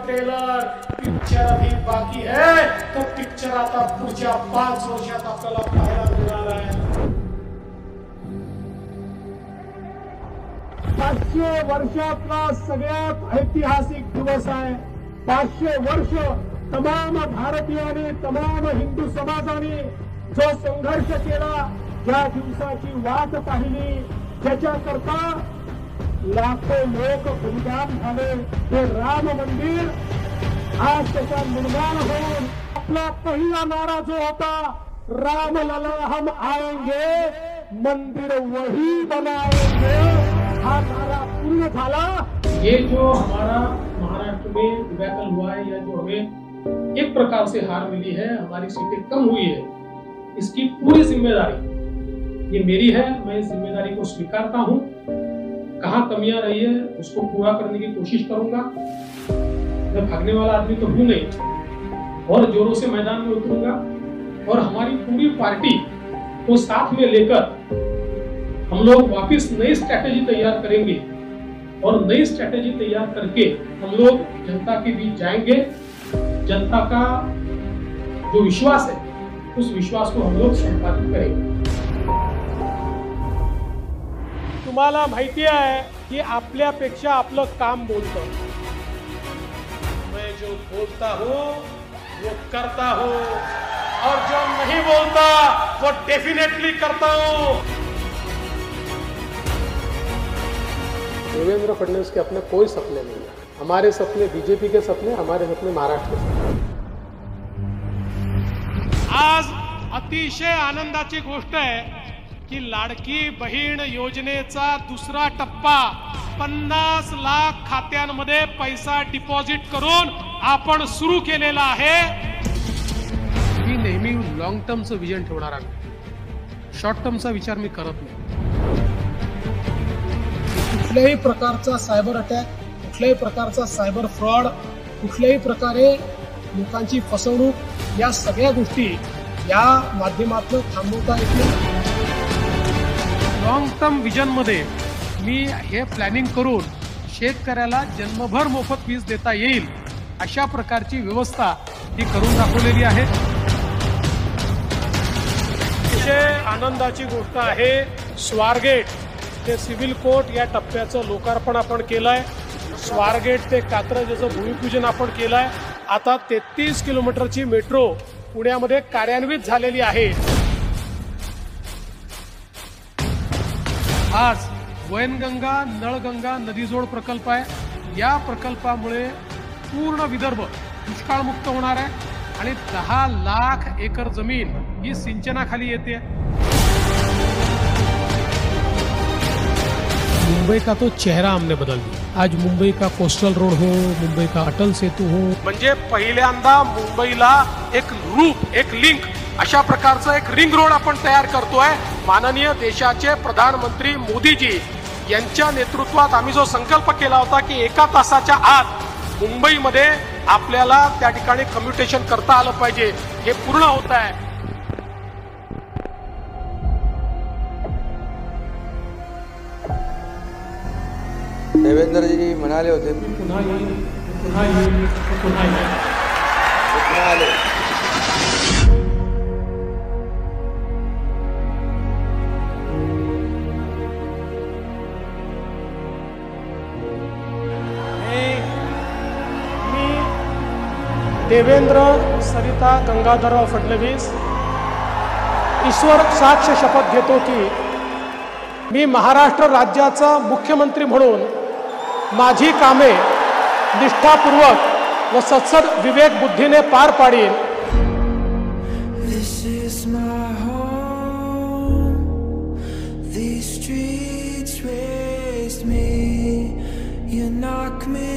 Trailer, picture अभी बाकी है, तो पिक्चर आता पुढच्या 5 वर्षात आपल्याला पाहायला मिळणार आहे. 500 वर्षातला सगळ्यात ऐतिहासिक दिवस आहे. 500 वर्ष तमाम भारतीयांनी, तमाम हिंदू समाजाने जो संघर्ष केला, ज्या दिवसाची वाट पाहिली, ज्याच्याकरता लाखो लोक बलिदान झाले, हे राम मंदिर आज त्याचा निर्माण होऊन आपला पहिला नारा जो होता, राम लला हम आएंगे मंदिर वही बनाएंगे, हा नारा पूर्ण झाला. ये जो हमारा महाराष्ट्र में डिबैकल हुआ है, या जो हमें एक प्रकार से हार मिली है, हमारी सीटें कम हुई है, इसकी पूरी जिम्मेदारी ये मेरी है. मैं इस जिम्मेदारी को स्वीकारता हूं. कहां कमियां रही है उसको पूरा करने की कोशिश करूंगा. मैं भागने वाला आदमी तो हूं नहीं, और जोरों से मैदान में उतरूंगा, और हमारी पूरी पार्टी को साथ में लेकर हम लोग वापस नई स्ट्रैटेजी तैयार करेंगे, और नई स्ट्रैटेजी तैयार करके हम लोग जनता के बीच जाएंगे. जनता का जो विश्वास है, उस विश्वास को हम लोग संपादित करेंगे. तुम्हाला माहिती आहे की आपल्यापेक्षा आपलं काम बोलतं. मैं जो बोलता हूँ वो करता हूँ, और जो नहीं बोलता वो डेफिनेटली करता हूँ. देवेंद्र फडणवीस के अपने कोई सपने नहीं है. हमारे सपने बीजेपी के सपने, हमारे सपने महाराष्ट्र के सपने. आज अतिशय आनंदाची गोष्ट आहे की लाडकी बहीण योजनेचा दुसरा टप्पा 50 लाख खात्यांमध्ये पैसा डिपॉझिट करून आपण सुरू केलेला आहे. मी नेहमी लॉंग टर्मचं विजन ठेवणार आहे. शॉर्ट टर्मचा विचार मी करत नाही. कुठल्याही प्रकारचा सायबर अटॅक, कुठल्याही प्रकारचा सायबर फ्रॉड, कुठल्याही प्रकारे लोकांची फसवणूक, या सगळ्या गोष्टी या माध्यमातून थांबवता येतील. लॉंग टर्म विजन मध्ये मी हे प्लॅनिंग करून शेतकऱ्याला जन्मभर मोफत वीज देता येईल अशा प्रकारची व्यवस्था ही करून दाखवलेली आहे. अतिशय आनंदाची गोष्ट आहे, स्वारगेट ते सिव्हिल कोर्ट या टप्प्याचं लोकार्पण आपण केलंय. स्वारगेट ते कात्रजचं भूमिपूजन आपण केलंय. आता 33 किलोमीटरची मेट्रो पुण्यामध्ये कार्यान्वित झालेली आहे. आज वैनगंगा नळगंगा नदीजोड प्रकल्प आहे. या प्रकल्पामुळे पूर्ण विदर्भ दुष्काळमुक्त होणार आहे, आणि 10 लाख एकर जमीन ही सिंचनाखाली येते. मुंबई का तो चेहरा हमने बदल दिया. आज मुंबई का कोस्टल रोड हो, मुंबई का अटल सेतू हो, म्हणजे पहिल्यांदा मुंबईला एक रूप, एक लिंक, अशा प्रकारचं एक रिंग रोड आपण तयार करतोय. माननीय देशाचे प्रधानमंत्री मोदीजी यांच्या नेतृत्वात आम्ही जो संकल्प केला होता की 1 तासाच्या आत मुंबईमध्ये आपल्याला त्या ठिकाणी कम्युटेशन करता आलं पाहिजे, हे पूर्ण होत आहे. देवेंद्रजी म्हणाले होते पुन्हा आले. देवेंद्र सरिता गंगाधरराव फडणवीस ईश्वर साक्ष शपथ घेतो की मी महाराष्ट्र राज्याचा मुख्यमंत्री म्हणून माझी कामे निष्ठापूर्वक व सत्सद विवेक बुद्धीने पार पाडीन. This is my home. These streets raised me. You knock me